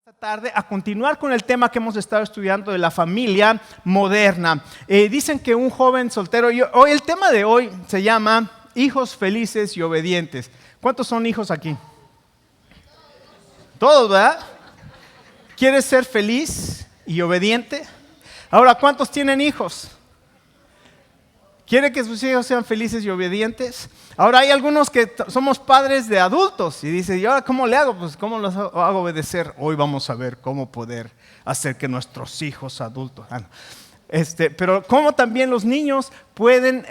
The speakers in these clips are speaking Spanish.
Esta tarde a continuar con el tema que hemos estado estudiando de la familia moderna. Dicen que un joven soltero, hoy el tema de hoy se llama hijos felices y obedientes. ¿Cuántos son hijos aquí? Todos, ¿verdad? ¿Quieres ser feliz y obediente? Ahora, ¿cuántos tienen hijos? ¿Quiere que sus hijos sean felices y obedientes? Ahora hay algunos que somos padres de adultos y dicen, ¿y ahora cómo le hago? Pues ¿cómo los hago obedecer? Hoy vamos a ver cómo poder hacer que nuestros hijos adultos... Pero cómo también los niños pueden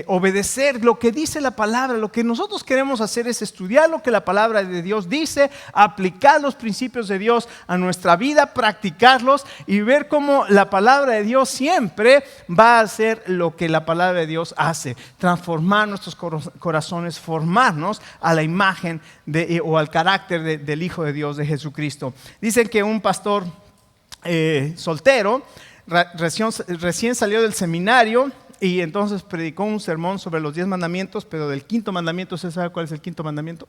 obedecer lo que dice la palabra. Lo que nosotros queremos hacer es estudiar lo que la palabra de Dios dice, aplicar los principios de Dios a nuestra vida, practicarlos y ver cómo la palabra de Dios siempre va a hacer lo que la palabra de Dios hace, transformar nuestros corazones, formarnos a la imagen o al carácter del Hijo de Dios, de Jesucristo. Dicen que un pastor soltero recién salió del seminario y entonces predicó un sermón sobre los 10 mandamientos, pero del quinto mandamiento. ¿Usted sabe cuál es el quinto mandamiento?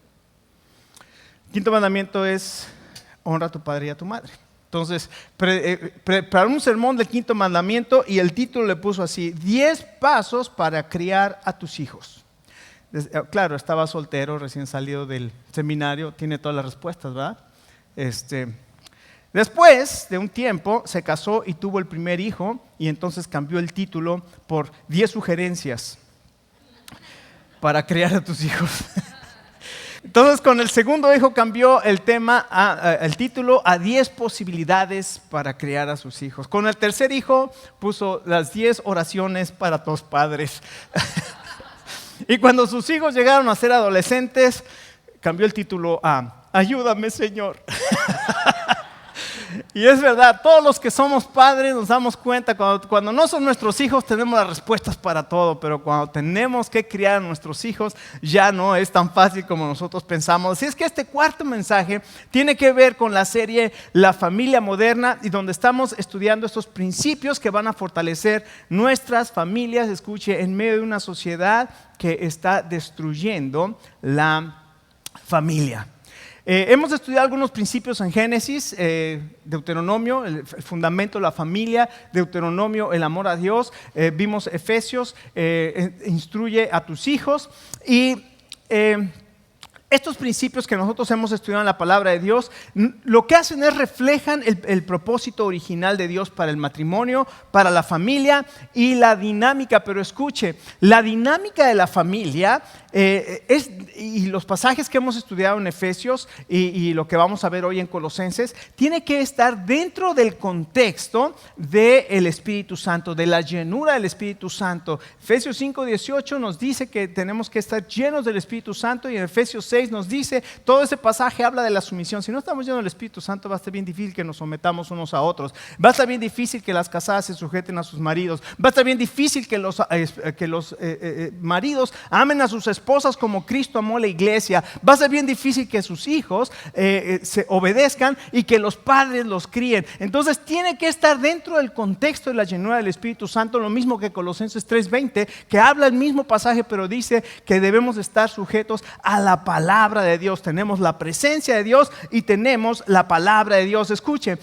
El quinto mandamiento es honra a tu padre y a tu madre. Entonces preparó un sermón del quinto mandamiento y el título le puso así: 10 pasos para criar a tus hijos. Claro, estaba soltero, recién salido del seminario, tiene todas las respuestas, ¿verdad? Después de un tiempo se casó y tuvo el primer hijo y entonces cambió el título por 10 sugerencias para criar a tus hijos. Entonces con el segundo hijo cambió el título a 10 posibilidades para criar a sus hijos. Con el tercer hijo puso las 10 oraciones para tus padres. Y cuando sus hijos llegaron a ser adolescentes, cambió el título a ayúdame, Señor. Y es verdad, todos los que somos padres nos damos cuenta, cuando no son nuestros hijos tenemos las respuestas para todo, pero cuando tenemos que criar a nuestros hijos ya no es tan fácil como nosotros pensamos. Así es que este cuarto mensaje tiene que ver con la serie La Familia Moderna, y donde estamos estudiando estos principios que van a fortalecer nuestras familias, escuche, en medio de una sociedad que está destruyendo la familia. Hemos estudiado algunos principios en Génesis, Deuteronomio, el fundamento de la familia, Deuteronomio, el amor a Dios, vimos Efesios, instruye a tus hijos y estos principios que nosotros hemos estudiado en la palabra de Dios, lo que hacen es reflejan el propósito original de Dios para el matrimonio, para la familia y la dinámica. Pero escuche, la dinámica de la familia y los pasajes que hemos estudiado en Efesios y lo que vamos a ver hoy en Colosenses, tiene que estar dentro del contexto del Espíritu Santo, de la llenura del Espíritu Santo. Efesios 5:18 nos dice que tenemos que estar llenos del Espíritu Santo, y en Efesios 6 nos dice, todo ese pasaje habla de la sumisión. Si no estamos llenos del Espíritu Santo, va a estar bien difícil que nos sometamos unos a otros, va a estar bien difícil que las casadas se sujeten a sus maridos, va a estar bien difícil que los maridos amen a sus esposas como Cristo amó a la iglesia, va a ser bien difícil que sus hijos se obedezcan y que los padres los críen. Entonces tiene que estar dentro del contexto de la llenura del Espíritu Santo, lo mismo que Colosenses 3:20, que habla el mismo pasaje, pero dice que debemos estar sujetos a la palabra de Dios. Tenemos la presencia de Dios y tenemos la palabra de Dios. Escuche,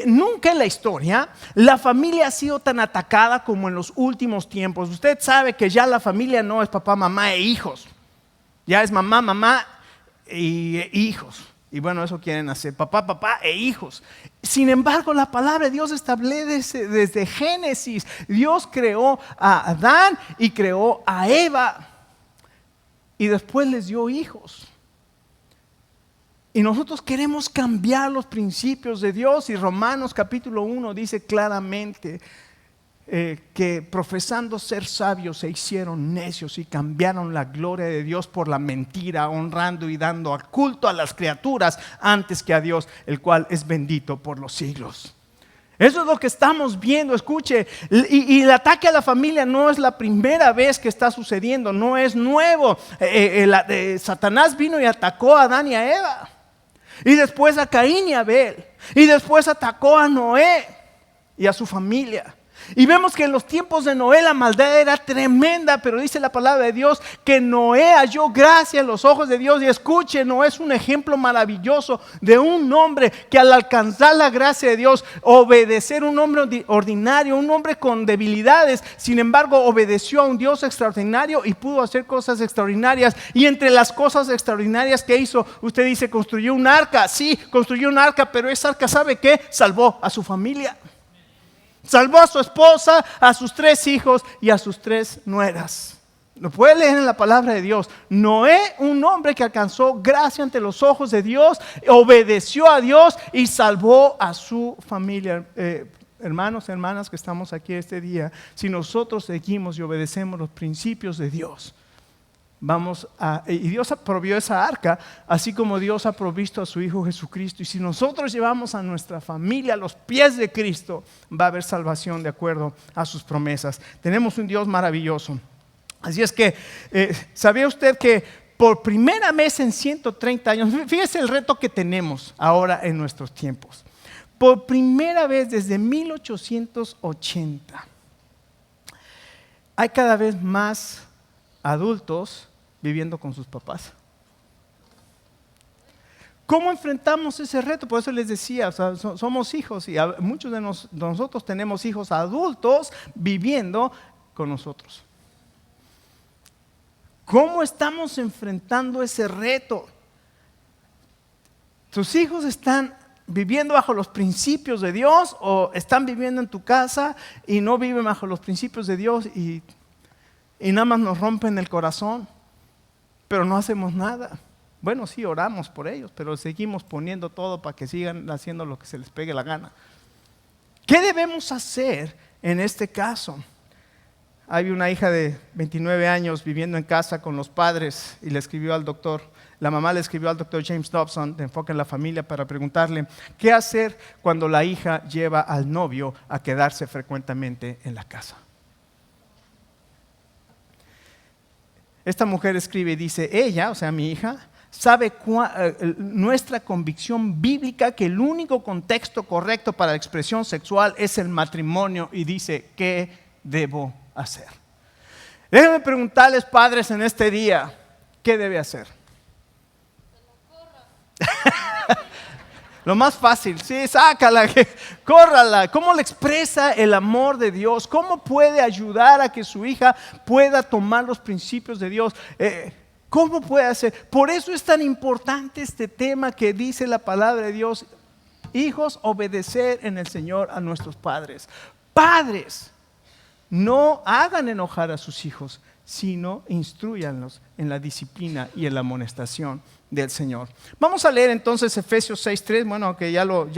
nunca en la historia la familia ha sido tan atacada como en los últimos tiempos. Usted sabe que ya la familia no es papá, mamá e hijos, ya es mamá, mamá e hijos. Y bueno, eso quieren hacer, papá, papá e hijos. Sin embargo, la palabra de Dios establece desde Génesis. Dios creó a Adán y creó a Eva y después les dio hijos. Y nosotros queremos cambiar los principios de Dios, y Romanos capítulo 1 dice claramente que profesando ser sabios se hicieron necios y cambiaron la gloria de Dios por la mentira, honrando y dando culto a las criaturas antes que a Dios, el cual es bendito por los siglos. Eso es lo que estamos viendo, escuche, y el ataque a la familia no es la primera vez que está sucediendo, no es nuevo. Satanás vino y atacó a Adán y a Eva, y después a Caín y a Abel, y después atacó a Noé y a su familia. Y vemos que en los tiempos de Noé la maldad era tremenda, pero dice la palabra de Dios que Noé halló gracia en los ojos de Dios. Y escuche, Noé es un ejemplo maravilloso de un hombre que al alcanzar la gracia de Dios, obedecer, un hombre ordinario, un hombre con debilidades, sin embargo obedeció a un Dios extraordinario y pudo hacer cosas extraordinarias. Y entre las cosas extraordinarias que hizo, usted dice, construyó un arca. Sí, construyó un arca, pero esa arca, ¿sabe qué? Salvó a su familia. Salvó a su esposa, a sus 3 hijos y a sus 3 nueras. Lo puede leer en la palabra de Dios. Noé, un hombre que alcanzó gracia ante los ojos de Dios, obedeció a Dios y salvó a su familia. Hermanos, hermanas que estamos aquí este día, si nosotros seguimos y obedecemos los principios de Dios, y Dios provió esa arca, así como Dios ha provisto a su Hijo Jesucristo. Y si nosotros llevamos a nuestra familia a los pies de Cristo, va a haber salvación de acuerdo a sus promesas. Tenemos un Dios maravilloso. Así es que, ¿sabía usted que por primera vez en 130 años, fíjese el reto que tenemos ahora en nuestros tiempos? Por primera vez desde 1880, hay cada vez más adultos viviendo con sus papás. ¿Cómo enfrentamos ese reto? Por eso les decía, o sea, somos hijos y muchos de nosotros tenemos hijos adultos viviendo con nosotros. ¿Cómo estamos enfrentando ese reto? ¿Tus hijos están viviendo bajo los principios de Dios o están viviendo en tu casa y no viven bajo los principios de Dios y nada más nos rompen el corazón, pero no hacemos nada? Bueno, sí, oramos por ellos, pero seguimos poniendo todo para que sigan haciendo lo que se les pegue la gana. ¿Qué debemos hacer en este caso? Hay una hija de 29 años viviendo en casa con los padres y le escribió al doctor. La mamá le escribió al doctor James Dobson de Enfoque en la Familia para preguntarle qué hacer cuando la hija lleva al novio a quedarse frecuentemente en la casa. Esta mujer escribe y dice, ella, o sea mi hija, sabe nuestra convicción bíblica que el único contexto correcto para la expresión sexual es el matrimonio y dice, ¿qué debo hacer? Déjenme preguntarles, padres, en este día, ¿qué debe hacer? Lo más fácil, sí, sácala, córrala. ¿Cómo le expresa el amor de Dios? ¿Cómo puede ayudar a que su hija pueda tomar los principios de Dios? ¿Cómo puede hacer? Por eso es tan importante este tema que dice la palabra de Dios. Hijos, obedecer en el Señor a nuestros padres. Padres, no hagan enojar a sus hijos, sino instrúyanlos en la disciplina y en la amonestación del Señor. Vamos a leer entonces Efesios 6:3, bueno, aunque ya lo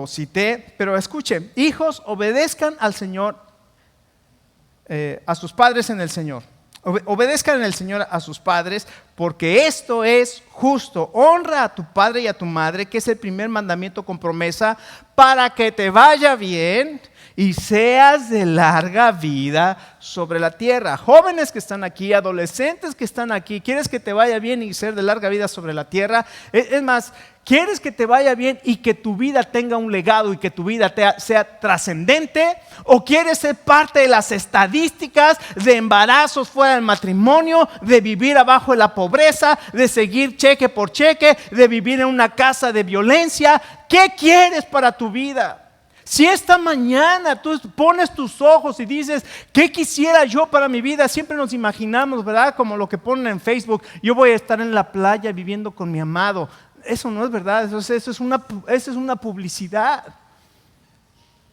cité, pero escuchen, hijos, obedezcan al Señor, a sus padres en el Señor. Obedezcan en el Señor a sus padres, porque esto es justo. Honra a tu padre y a tu madre, que es el primer mandamiento con promesa, para que te vaya bien y seas de larga vida sobre la tierra. Jóvenes que están aquí, adolescentes que están aquí, ¿quieres que te vaya bien y ser de larga vida sobre la tierra? Es más, ¿quieres que te vaya bien y que tu vida tenga un legado y que tu vida sea trascendente? ¿O quieres ser parte de las estadísticas de embarazos fuera del matrimonio, de vivir abajo de la pobreza, de seguir cheque por cheque, de vivir en una casa de violencia? ¿Qué quieres para tu vida? Si esta mañana tú pones tus ojos y dices, ¿qué quisiera yo para mi vida? Siempre nos imaginamos, ¿verdad? Como lo que ponen en Facebook, yo voy a estar en la playa viviendo con mi amado. Eso no es verdad, eso es una publicidad.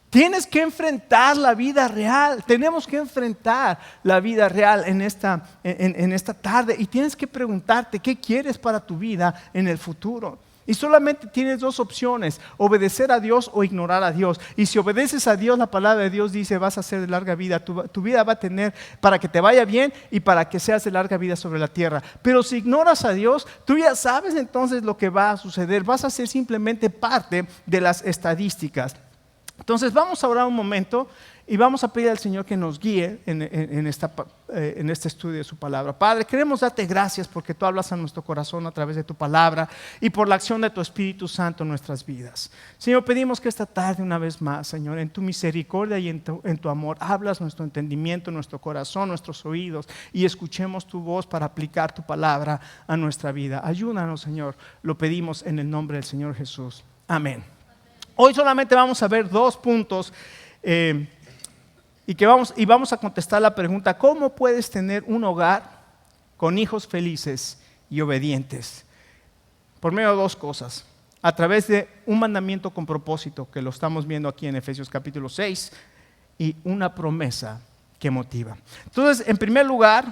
Tienes que enfrentar la vida real, tenemos que enfrentar la vida real en esta tarde y tienes que preguntarte, ¿qué quieres para tu vida en el futuro? Y solamente tienes 2 opciones, obedecer a Dios o ignorar a Dios. Y si obedeces a Dios, la palabra de Dios dice, vas a ser de larga vida. Tu vida va a tener para que te vaya bien y para que seas de larga vida sobre la tierra. Pero si ignoras a Dios, tú ya sabes entonces lo que va a suceder. Vas a ser simplemente parte de las estadísticas. Entonces vamos a orar un momento Y vamos a pedir al Señor que nos guíe en este estudio de su palabra. Padre, queremos darte gracias porque tú hablas a nuestro corazón a través de tu palabra y por la acción de tu Espíritu Santo en nuestras vidas. Señor, pedimos que esta tarde una vez más, Señor, en tu misericordia y en tu amor, hablas nuestro entendimiento, nuestro corazón, nuestros oídos y escuchemos tu voz para aplicar tu palabra a nuestra vida. Ayúdanos, Señor, lo pedimos en el nombre del Señor Jesús. Amén. Hoy solamente vamos a ver 2 puntos y vamos a contestar la pregunta: ¿cómo puedes tener un hogar con hijos felices y obedientes? Por medio de 2 cosas. A través de un mandamiento con propósito, que lo estamos viendo aquí en Efesios capítulo 6, y una promesa que motiva. Entonces, en primer lugar,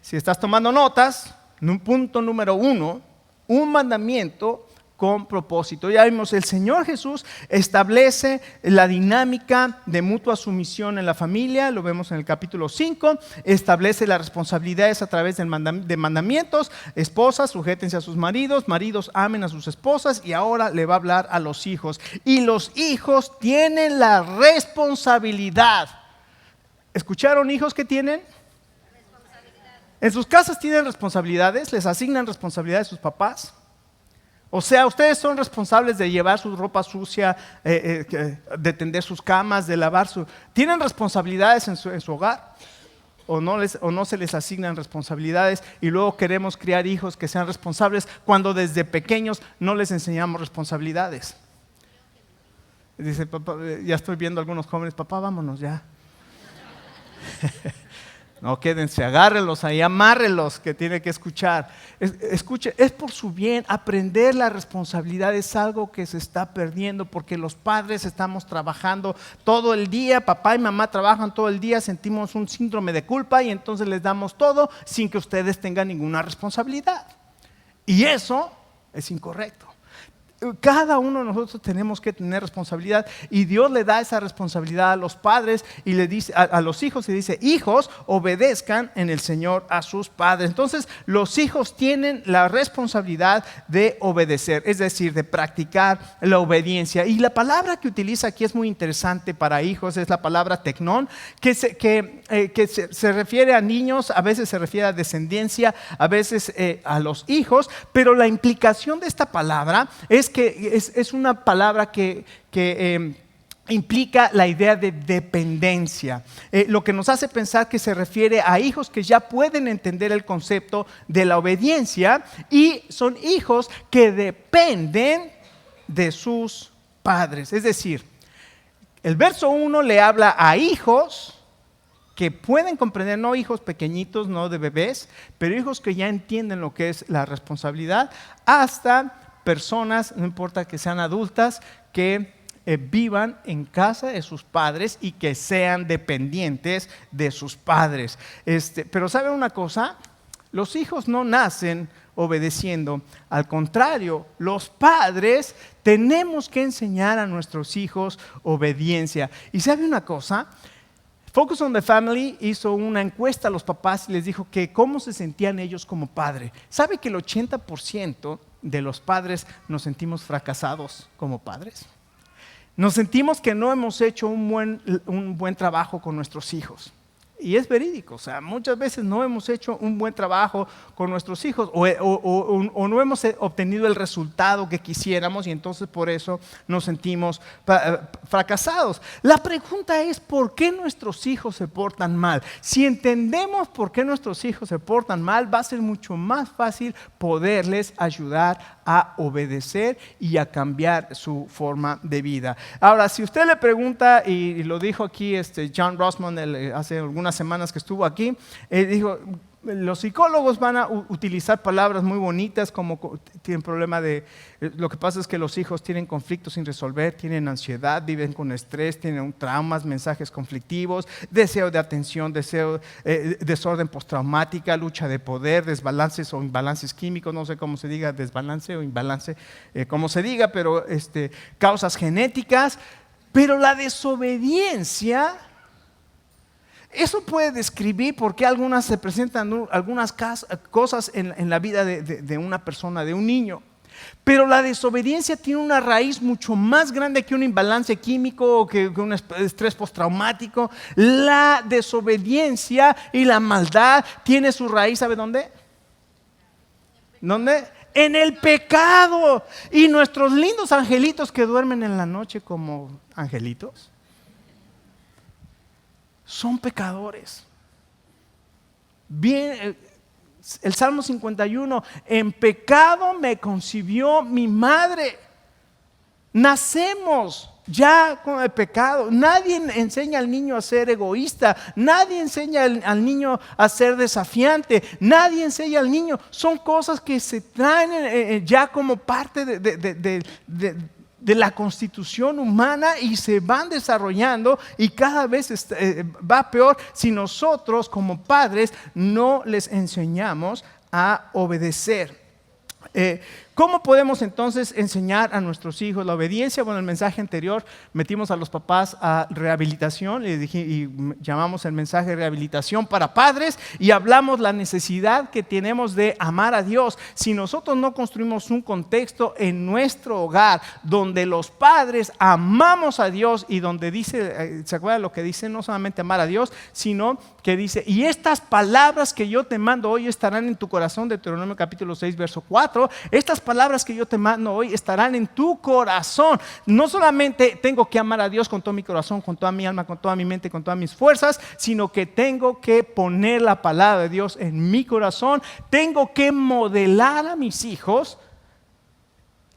si estás tomando notas, en un punto número 1, un mandamiento con propósito. Ya vimos, el Señor Jesús establece la dinámica de mutua sumisión en la familia, lo vemos en el capítulo 5, establece las responsabilidades a través de mandamientos. Esposas, sujétense a sus maridos, maridos, amen a sus esposas, y ahora le va a hablar a los hijos. Y los hijos tienen la responsabilidad. ¿Escucharon, hijos que tienen? ¿En sus casas tienen responsabilidades? ¿Les asignan responsabilidades a sus papás? O sea, ustedes son responsables de llevar su ropa sucia, de tender sus camas, de lavar su... ¿Tienen responsabilidades en su hogar? ¿O no se les asignan responsabilidades? Y luego queremos criar hijos que sean responsables cuando desde pequeños no les enseñamos responsabilidades. Dice, papá, ya estoy viendo a algunos jóvenes: papá, vámonos ya. No, quédense, agárrenlos ahí, amárrenlos, que tiene que escuchar. Escuche, es por su bien. Aprender la responsabilidad es algo que se está perdiendo porque los padres estamos trabajando todo el día, papá y mamá trabajan todo el día, sentimos un síndrome de culpa y entonces les damos todo sin que ustedes tengan ninguna responsabilidad. Y eso es incorrecto. Cada uno de nosotros tenemos que tener responsabilidad, y Dios le da esa responsabilidad a los padres y le dice a los hijos, y dice: hijos, obedezcan en el Señor a sus padres. Entonces los hijos tienen la responsabilidad de obedecer, es decir, de practicar la obediencia. Y la palabra que utiliza aquí es muy interesante para hijos, es la palabra tecnón, que se refiere a niños, a veces se refiere a descendencia, a veces a los hijos, pero la implicación de esta palabra es que es una palabra que implica la idea de dependencia, lo que nos hace pensar que se refiere a hijos que ya pueden entender el concepto de la obediencia y son hijos que dependen de sus padres. Es decir, el verso 1 le habla a hijos que pueden comprender, no hijos pequeñitos, no de bebés, pero hijos que ya entienden lo que es la responsabilidad, hasta personas, no importa que sean adultas, que vivan en casa de sus padres y que sean dependientes de sus padres. Pero ¿saben una cosa? Los hijos no nacen obedeciendo. Al contrario, los padres tenemos que enseñar a nuestros hijos obediencia. ¿Y sabe una cosa? Focus on the Family hizo una encuesta a los papás y les dijo que cómo se sentían ellos como padre. ¿Sabe que el 80% de los padres nos sentimos fracasados como padres? Nos sentimos que no hemos hecho un buen trabajo con nuestros hijos. Y es verídico, o sea, muchas veces no hemos hecho un buen trabajo con nuestros hijos o no hemos obtenido el resultado que quisiéramos, y entonces por eso nos sentimos fracasados. La pregunta es: ¿por qué nuestros hijos se portan mal? Si entendemos por qué nuestros hijos se portan mal, va a ser mucho más fácil poderles ayudar a obedecer y a cambiar su forma de vida. Ahora, si usted le pregunta, y lo dijo aquí John Rossman hace algunas semanas que estuvo aquí, dijo: los psicólogos van a utilizar palabras muy bonitas como tienen problema de... Lo que pasa es que los hijos tienen conflictos sin resolver, tienen ansiedad, viven con estrés, tienen traumas, mensajes conflictivos, deseo de atención, desorden postraumática, lucha de poder, desbalances o imbalances químicos, no sé cómo se diga, desbalance o imbalance, como se diga, pero causas genéticas. Pero la desobediencia... Eso puede describir por qué se presentan algunas cosas en la vida de una persona, de un niño. Pero la desobediencia tiene una raíz mucho más grande que un imbalance químico o que un estrés postraumático. La desobediencia y la maldad tiene su raíz, ¿sabe dónde? ¿Dónde? En el pecado. Y nuestros lindos angelitos que duermen en la noche como angelitos son pecadores. Bien, el Salmo 51, en pecado me concibió mi madre. Nacemos ya con el pecado. Nadie enseña al niño a ser egoísta. Nadie enseña al niño a ser desafiante. Nadie enseña al niño. Son cosas que se traen ya como parte de la constitución humana y se van desarrollando y cada vez va peor si nosotros como padres no les enseñamos a obedecer. ¿Cómo podemos entonces enseñar a nuestros hijos la obediencia? Bueno, el mensaje anterior metimos a los papás a rehabilitación y llamamos el mensaje de rehabilitación para padres y hablamos la necesidad que tenemos de amar a Dios. Si nosotros no construimos un contexto en nuestro hogar donde los padres amamos a Dios y donde dice, ¿se acuerdan lo que dice? No solamente amar a Dios, sino que dice, y estas palabras que yo te mando hoy estarán en tu corazón, Deuteronomio capítulo 6, verso 4, estas palabras que yo te mando hoy estarán en tu corazón. No solamente tengo que amar a Dios con todo mi corazón, con toda mi alma, con toda mi mente, con todas mis fuerzas, sino que tengo que poner la palabra de Dios en mi corazón. Tengo que modelar a mis hijos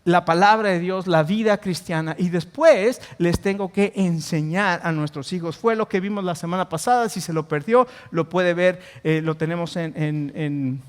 la palabra de Dios, la vida cristiana, y después les tengo que enseñar a nuestros hijos. Fue lo que vimos la semana pasada. Si se lo perdió, lo puede ver, lo tenemos en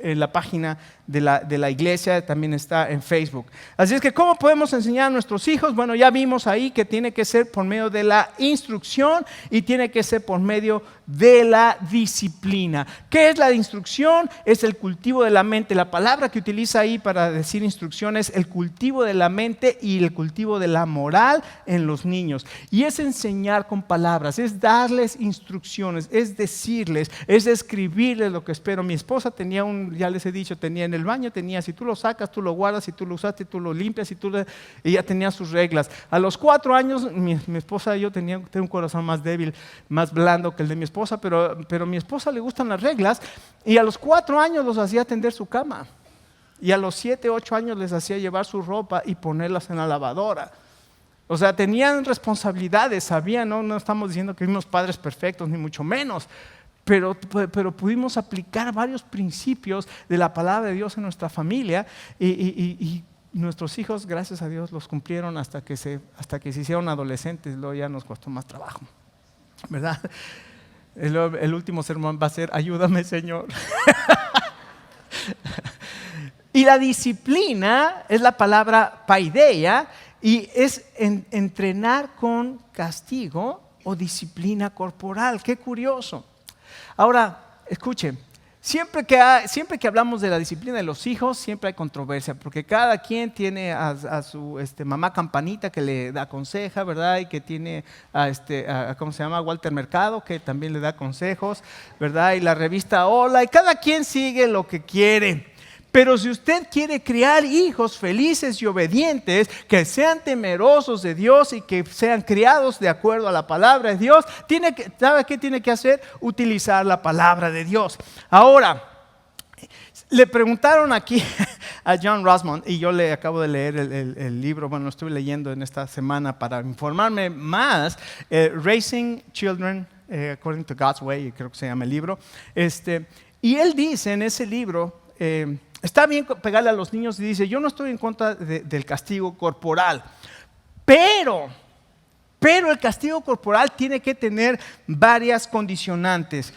la página de la iglesia, también está en Facebook. Así es que, ¿cómo podemos enseñar a nuestros hijos? Bueno, ya vimos ahí que tiene que ser por medio de la instrucción y tiene que ser por medio de la disciplina. ¿Qué es la instrucción? Es el cultivo de la mente. La palabra que utiliza ahí para decir instrucción es el cultivo de la mente y el cultivo de la moral en los niños. Y es enseñar con palabras, es darles instrucciones, es decirles, es escribirles lo que espero. Mi esposa tenía ya les he dicho, tenía en el baño, si tú lo sacas, tú lo guardas, si tú lo usaste, tú lo limpias, ella tenía sus reglas. A los 4 años, mi esposa y yo tengo un corazón más débil, más blando que el de mi esposa, pero a mi esposa le gustan las reglas, y a los 4 años los hacía tender su cama, y a los 7, 8 años les hacía llevar su ropa y ponerlas en la lavadora. O sea, tenían responsabilidades, sabían, no estamos diciendo que vimos padres perfectos, ni mucho menos, pero pudimos aplicar varios principios de la palabra de Dios en nuestra familia y nuestros hijos, gracias a Dios, los cumplieron hasta que se hicieron adolescentes. Luego ya nos costó más trabajo, ¿verdad? El último sermón va a ser, ayúdame, Señor. Y la disciplina es la palabra paideia y es entrenar con castigo o disciplina corporal. Qué curioso. Ahora, escuchen, siempre que hablamos de la disciplina de los hijos, siempre hay controversia, porque cada quien tiene a su mamá campanita que le da aconseja, ¿verdad? Y que tiene ¿cómo se llama? Walter Mercado, que también le da consejos, ¿verdad? Y la revista Hola, y cada quien sigue lo que quiere. Pero si usted quiere criar hijos felices y obedientes, que sean temerosos de Dios y que sean criados de acuerdo a la palabra de Dios, ¿sabe qué tiene que hacer? Utilizar la palabra de Dios. Ahora, le preguntaron aquí a John Rosemond, y yo le acabo de leer el libro, bueno, lo estuve leyendo en esta semana para informarme más, Raising Children According to God's Way, creo que se llama el libro. Y él dice en ese libro, está bien pegarle a los niños, y dice, yo no estoy en contra del castigo corporal, pero el castigo corporal tiene que tener varias condicionantes.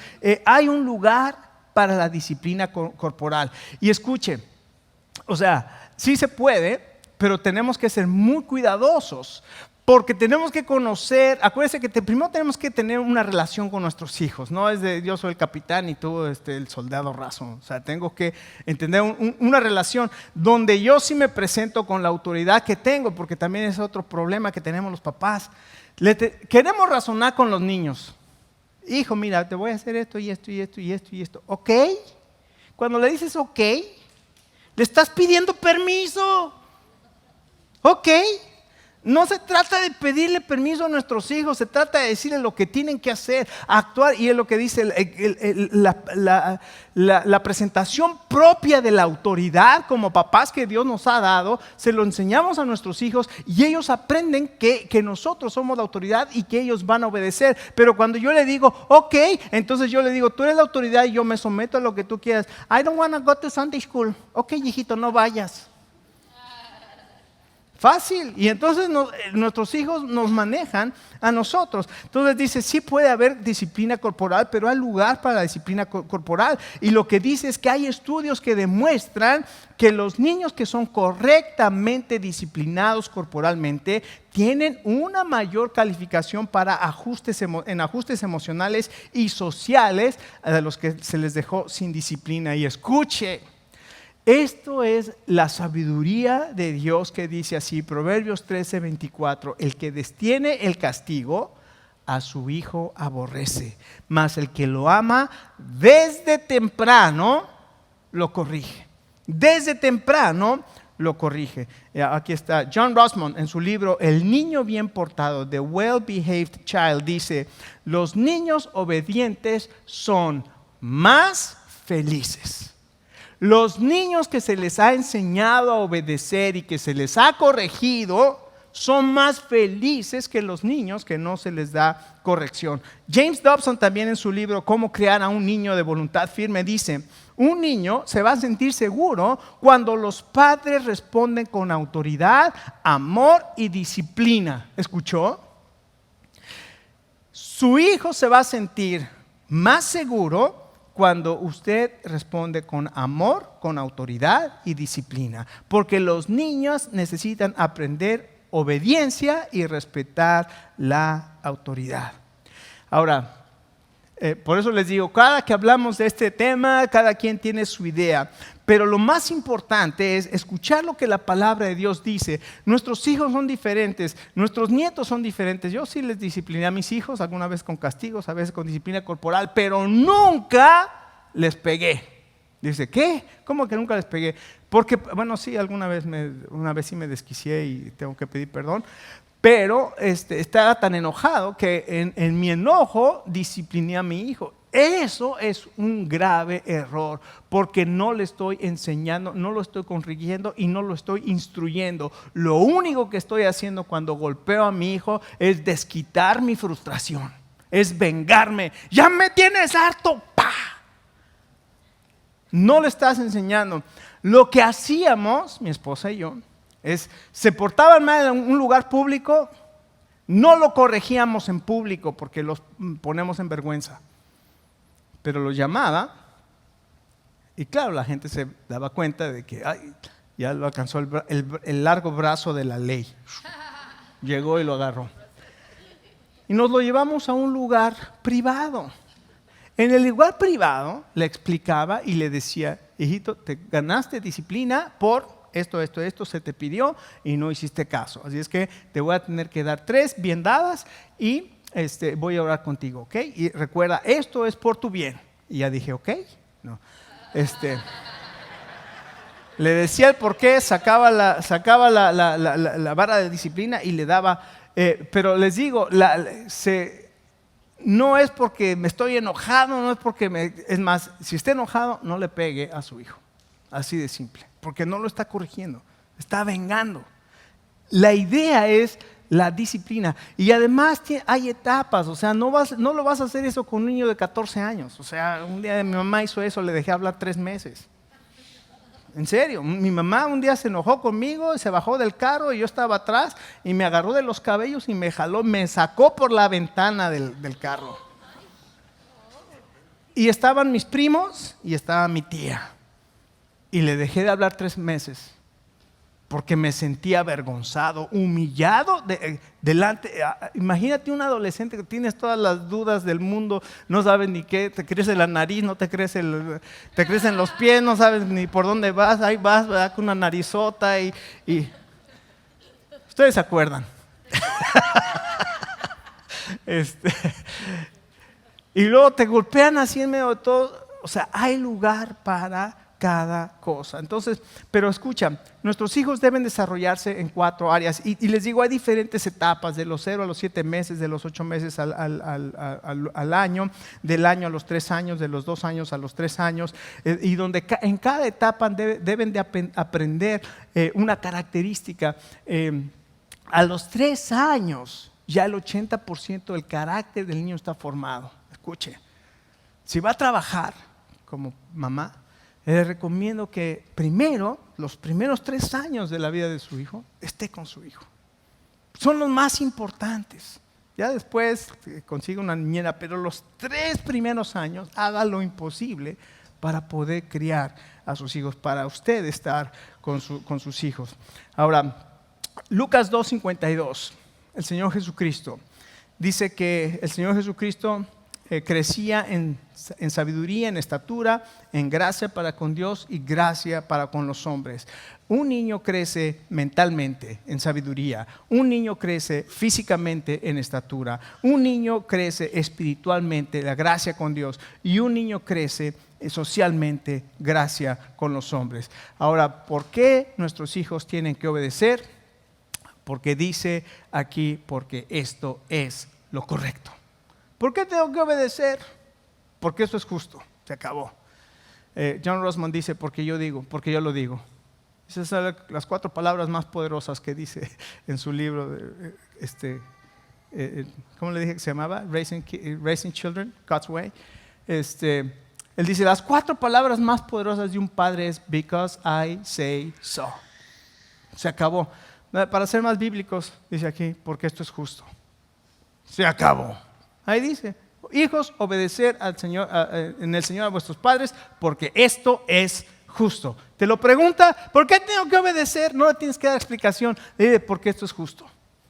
Hay un lugar para la disciplina corporal. Y escuche, o sea, sí se puede, pero tenemos que ser muy cuidadosos. Porque tenemos que conocer, acuérdense que primero tenemos que tener una relación con nuestros hijos. No es de yo soy el capitán y tú el soldado raso. O sea, tengo que entender una relación donde yo sí me presento con la autoridad que tengo, porque también es otro problema que tenemos los papás. Queremos razonar con los niños. Hijo, mira, te voy a hacer esto y esto y esto y esto y esto. ¿Ok? Cuando le dices ok, Le estás pidiendo permiso. Ok. No se trata de pedirle permiso a nuestros hijos, se trata de decirles lo que tienen que hacer, actuar, y es lo que dice la presentación propia de la autoridad como papás que Dios nos ha dado. Se lo enseñamos a nuestros hijos y ellos aprenden que nosotros somos la autoridad y que ellos van a obedecer. Pero cuando yo le digo, ok, entonces yo le digo, tú eres la autoridad y yo me someto a lo que tú quieras. I don't want to go to Sunday school. Ok, hijito, no vayas. Fácil. Y entonces nuestros hijos nos manejan a nosotros. Entonces dice, sí puede haber disciplina corporal, pero hay lugar para la disciplina corporal. Y lo que dice es que hay estudios que demuestran que los niños que son correctamente disciplinados corporalmente tienen una mayor calificación para ajustes emocionales y sociales a los que se les dejó sin disciplina. Y escuche, esto es la sabiduría de Dios que dice así, Proverbios 13:24, el que detiene el castigo a su hijo aborrece, mas el que lo ama desde temprano lo corrige. Desde temprano lo corrige. Aquí está John Rossman en su libro El niño bien portado, The Well-Behaved Child, dice, los niños obedientes son más felices. Los niños que se les ha enseñado a obedecer y que se les ha corregido son más felices que los niños que no se les da corrección. James Dobson también en su libro Cómo criar a un niño de voluntad firme dice, un niño se va a sentir seguro cuando los padres responden con autoridad, amor y disciplina. ¿Escuchó? Su hijo se va a sentir más seguro cuando usted responde con amor, con autoridad y disciplina. Porque los niños necesitan aprender obediencia y respetar la autoridad. Ahora, por eso les digo, cada que hablamos de este tema, cada quien tiene su idea. Pero lo más importante es escuchar lo que la palabra de Dios dice. Nuestros hijos son diferentes, nuestros nietos son diferentes. Yo sí les discipliné a mis hijos, alguna vez con castigos, a veces con disciplina corporal, pero nunca les pegué. Dice, ¿qué? ¿Cómo que nunca les pegué? Porque, bueno, sí, una vez sí me desquicié y tengo que pedir perdón. Pero estaba tan enojado que en mi enojo discipliné a mi hijo. Eso es un grave error porque no le estoy enseñando, no lo estoy corrigiendo y no lo estoy instruyendo. Lo único que estoy haciendo cuando golpeo a mi hijo es desquitar mi frustración, es vengarme. ¡Ya me tienes harto! ¡Pah! No le estás enseñando. Lo que hacíamos, mi esposa y yo, se portaban mal en un lugar público, no lo corregíamos en público porque los ponemos en vergüenza, pero los llamaba y claro, la gente se daba cuenta de que ya lo alcanzó el largo brazo de la ley, llegó y lo agarró y nos lo llevamos a un lugar privado. En el lugar privado le explicaba y le decía, hijito, te ganaste disciplina por esto se te pidió y no hiciste caso. Así es que te voy a tener que dar 3 bien dadas y voy a orar contigo, ¿ok? Y recuerda, esto es por tu bien. Y ya dije, ¿ok? No. Le decía el por qué, sacaba la vara de disciplina y le daba. Pero les digo, no es porque me estoy enojado, no es porque es más, si está enojado, no le pegue a su hijo. Así de simple, porque no lo está corrigiendo, está vengando. La idea es la disciplina y además hay etapas, o sea, no lo vas a hacer eso con un niño de 14 años. O sea, un día mi mamá hizo eso, le dejé hablar 3 meses. En serio, mi mamá un día se enojó conmigo y se bajó del carro y yo estaba atrás y me agarró de los cabellos y me jaló, me sacó por la ventana del carro. Y estaban mis primos y estaba mi tía. Y le dejé de hablar 3 meses porque me sentía avergonzado, humillado delante. Imagínate un adolescente que tienes todas las dudas del mundo, no sabes ni qué, te crece la nariz, no te crecen los pies, no sabes ni por dónde vas, ahí vas, ¿verdad? Con una narizota y ustedes se acuerdan. Y luego te golpean así en medio de todo. O sea, hay lugar para cada cosa. Entonces, pero escucha, nuestros hijos deben desarrollarse en 4 áreas y les digo, hay diferentes etapas, de los 0 a los 7 meses, de los 8 meses al año, del año a los 3 años, de los 2 años a los 3 años, y donde en cada etapa deben de aprender una característica. A los 3 años ya el 80% del carácter del niño está formado. Escuche, si va a trabajar como mamá, les recomiendo que primero, los primeros 3 años de la vida de su hijo, esté con su hijo. Son los más importantes. Ya después consigue una niñera, pero los 3 primeros años haga lo imposible para poder criar a sus hijos, para usted estar con sus hijos. Ahora, Lucas 2:52, el Señor Jesucristo dice que el Señor Jesucristo crecía en sabiduría, en estatura, en gracia para con Dios y gracia para con los hombres. Un niño crece mentalmente en sabiduría, un niño crece físicamente en estatura, un niño crece espiritualmente, la gracia con Dios, y un niño crece socialmente, gracia con los hombres. Ahora, ¿por qué nuestros hijos tienen que obedecer? Porque dice aquí, porque esto es lo correcto. ¿Por qué tengo que obedecer? Porque eso es justo, se acabó. John Rosman dice, porque yo lo digo. Esas son las 4 palabras más poderosas que dice en su libro, ¿cómo le dije que se llamaba? Raising Children, God's Way. Él dice, las 4 palabras más poderosas de un padre es, because I say so. Se acabó. Para ser más bíblicos, dice aquí, porque esto es justo. Se acabó. Ahí dice, hijos, obedecer al Señor, en el Señor a vuestros padres, porque esto es justo. Te lo pregunta, ¿por qué tengo que obedecer? No le tienes que dar explicación. Dile, porque esto es justo.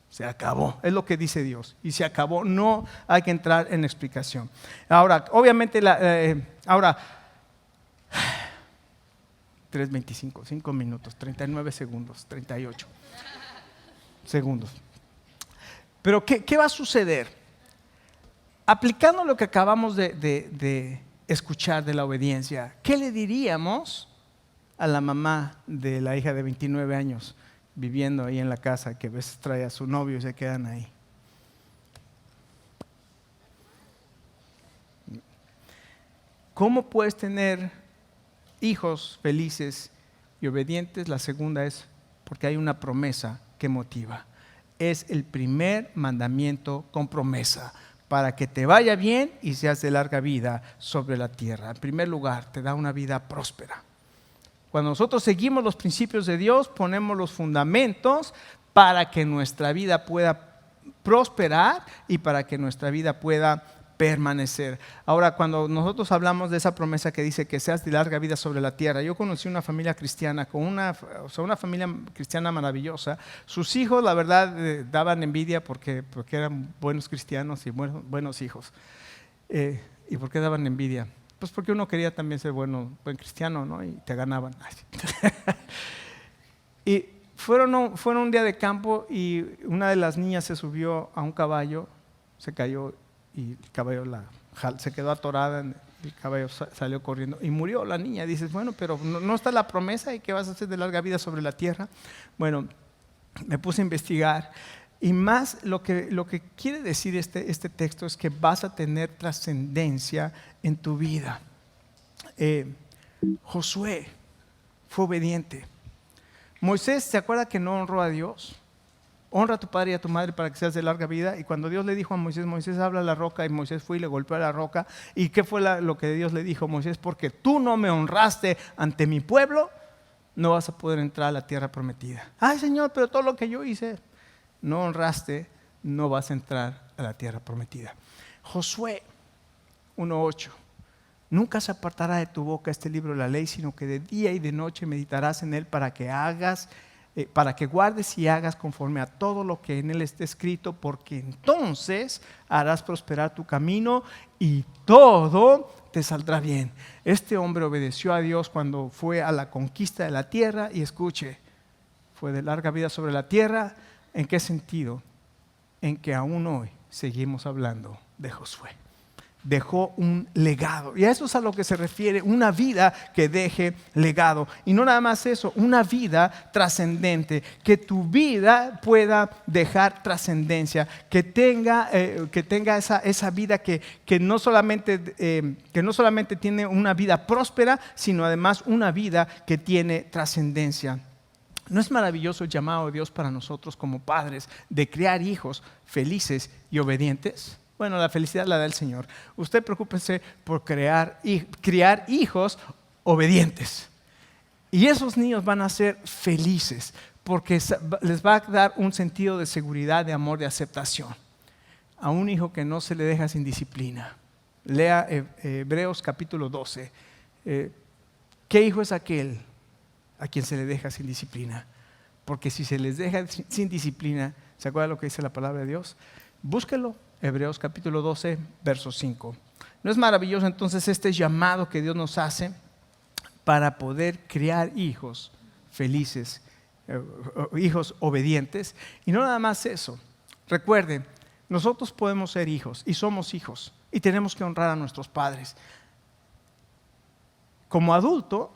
Se acabó, es lo que dice Dios. Y se acabó, no hay que entrar en explicación. Ahora, obviamente, 3:25, 5 minutos, 39 segundos, 38 segundos. Pero ¿qué va a suceder? Aplicando lo que acabamos de escuchar de la obediencia, ¿qué le diríamos a la mamá de la hija de 29 años viviendo ahí en la casa, que a veces trae a su novio y se quedan ahí? ¿Cómo puedes tener hijos felices y obedientes? La segunda es porque hay una promesa que motiva. Es el primer mandamiento con promesa, para que te vaya bien y seas de larga vida sobre la tierra. En primer lugar, te da una vida próspera. Cuando nosotros seguimos los principios de Dios, ponemos los fundamentos para que nuestra vida pueda prosperar y para que nuestra vida pueda permanecer. Ahora, cuando nosotros hablamos de esa promesa que dice que seas de larga vida sobre la tierra, yo conocí una familia cristiana, una familia cristiana maravillosa. Sus hijos, la verdad, daban envidia porque eran buenos cristianos y buenos hijos. ¿Y por qué daban envidia? Pues porque uno quería también ser buen cristiano, ¿no? Y te ganaban. Y fueron un día de campo y una de las niñas se subió a un caballo, se cayó y el caballo se quedó atorada, el caballo salió corriendo y murió la niña. Dices, bueno, pero no está la promesa y que vas a hacer de larga vida sobre la tierra. Bueno, me puse a investigar y más lo que quiere decir este texto es que vas a tener trascendencia en tu vida. Josué fue obediente. Moisés, ¿se acuerda que no honró a Dios? Honra a tu padre y a tu madre para que seas de larga vida. Y cuando Dios le dijo a Moisés, Moisés, habla a la roca, y Moisés fue y le golpeó a la roca. ¿Y qué fue lo que Dios le dijo a Moisés? Porque tú no me honraste ante mi pueblo, no vas a poder entrar a la tierra prometida. Ay, Señor, pero todo lo que yo hice, no honraste, no vas a entrar a la tierra prometida. Josué 1:8. Nunca se apartará de tu boca este libro de la ley, sino que de día y de noche meditarás en él para que guardes y hagas conforme a todo lo que en él esté escrito, porque entonces harás prosperar tu camino y todo te saldrá bien. Este hombre obedeció a Dios cuando fue a la conquista de la tierra y escuche, fue de larga vida sobre la tierra. ¿En qué sentido? En que aún hoy seguimos hablando de Josué. dejó un legado. Y a eso es a lo que se refiere una vida que deje legado. Y no nada más eso, una vida trascendente, que tu vida pueda dejar trascendencia, que tenga esa vida que no solamente tiene una vida próspera, sino además una vida que tiene trascendencia. ¿No es maravilloso el llamado de Dios para nosotros como padres de criar hijos felices y obedientes? Bueno, la felicidad la da el Señor. Usted preocúpese por criar hijos obedientes. Y esos niños van a ser felices porque les va a dar un sentido de seguridad, de amor, de aceptación. A un hijo que no se le deja sin disciplina. Lea Hebreos capítulo 12. ¿Qué hijo es aquel a quien se le deja sin disciplina? Porque si se les deja sin disciplina, ¿se acuerda lo que dice la palabra de Dios? Búsquelo. Hebreos capítulo 12, verso 5. ¿No es maravilloso entonces este llamado que Dios nos hace para poder criar hijos felices, hijos obedientes? Y no nada más eso. Recuerde, nosotros podemos ser hijos y somos hijos y tenemos que honrar a nuestros padres. Como adulto,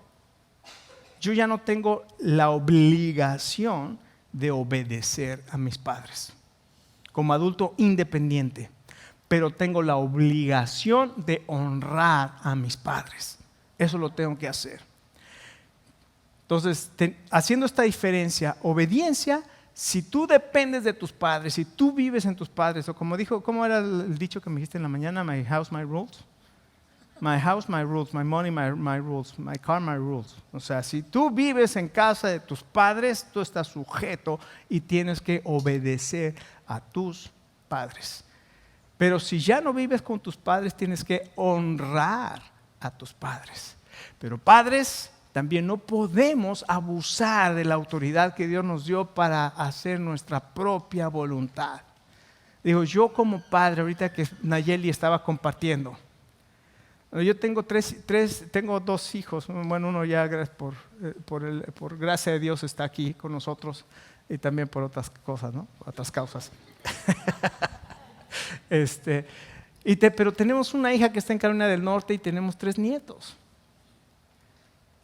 yo ya no tengo la obligación de obedecer a mis padres. Como adulto independiente, pero tengo la obligación de honrar a mis padres. Eso lo tengo que hacer. Entonces, haciendo esta diferencia, obediencia, si tú dependes de tus padres, si tú vives en tus padres, o como dijo, ¿cómo era el dicho que me dijiste en la mañana? My house, my rules. My house, my rules. My money, my rules. My car, my rules. O sea, si tú vives en casa de tus padres, tú estás sujeto y tienes que obedecer a tus padres. Pero si ya no vives con tus padres, tienes que honrar a tus padres. Pero padres, también no podemos abusar de la autoridad que Dios nos dio para hacer nuestra propia voluntad. Digo, yo como padre, ahorita que Nayeli estaba compartiendo, yo tengo tengo dos hijos. Bueno, uno ya por gracia de Dios está aquí con nosotros y también por otras cosas, ¿no? Otras causas. Pero tenemos una hija que está en Carolina del Norte y tenemos 3 nietos.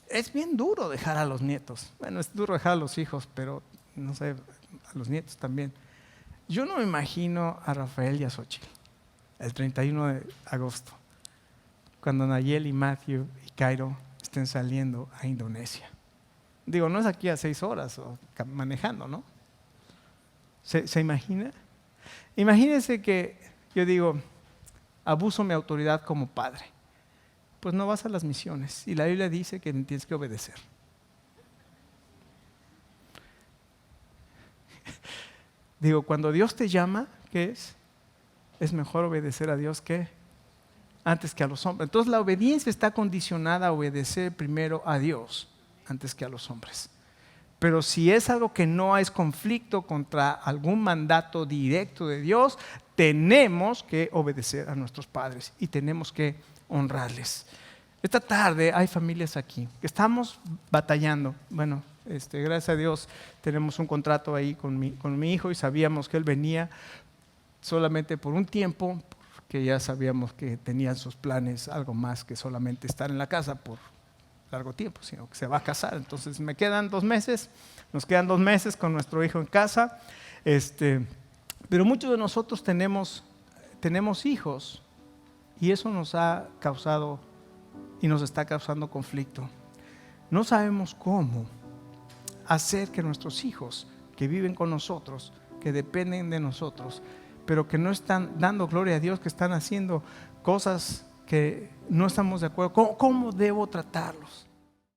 Es bien duro dejar a los nietos. Bueno, es duro dejar a los hijos, pero no sé, a los nietos también. Yo no me imagino a Rafael y a Xochitl el 31 de agosto. Cuando Nayeli, Matthew y Cairo estén saliendo a Indonesia. Digo, no es aquí a 6 horas o manejando, ¿no? ¿Se imagina? Imagínense que yo digo, abuso mi autoridad como padre. Pues no vas a las misiones y la Biblia dice que tienes que obedecer. Digo, cuando Dios te llama, ¿qué es? Es mejor obedecer a Dios antes que a los hombres. Entonces la obediencia está condicionada a obedecer primero a Dios antes que a los hombres. Pero si es algo que no es conflicto contra algún mandato directo de Dios, tenemos que obedecer a nuestros padres y tenemos que honrarles. Esta tarde hay familias aquí que estamos batallando. Bueno, gracias a Dios tenemos un contrato ahí con mi hijo y sabíamos que él venía solamente por un tiempo, que ya sabíamos que tenían sus planes algo más que solamente estar en la casa por largo tiempo, sino que se va a casar. Entonces nos quedan 2 meses con nuestro hijo en casa. Pero muchos de nosotros tenemos hijos y eso nos ha causado y nos está causando conflicto. No sabemos cómo hacer que nuestros hijos que viven con nosotros, que dependen de nosotros, pero que no están dando gloria a Dios, que están haciendo cosas que no estamos de acuerdo. ¿Cómo debo tratarlos?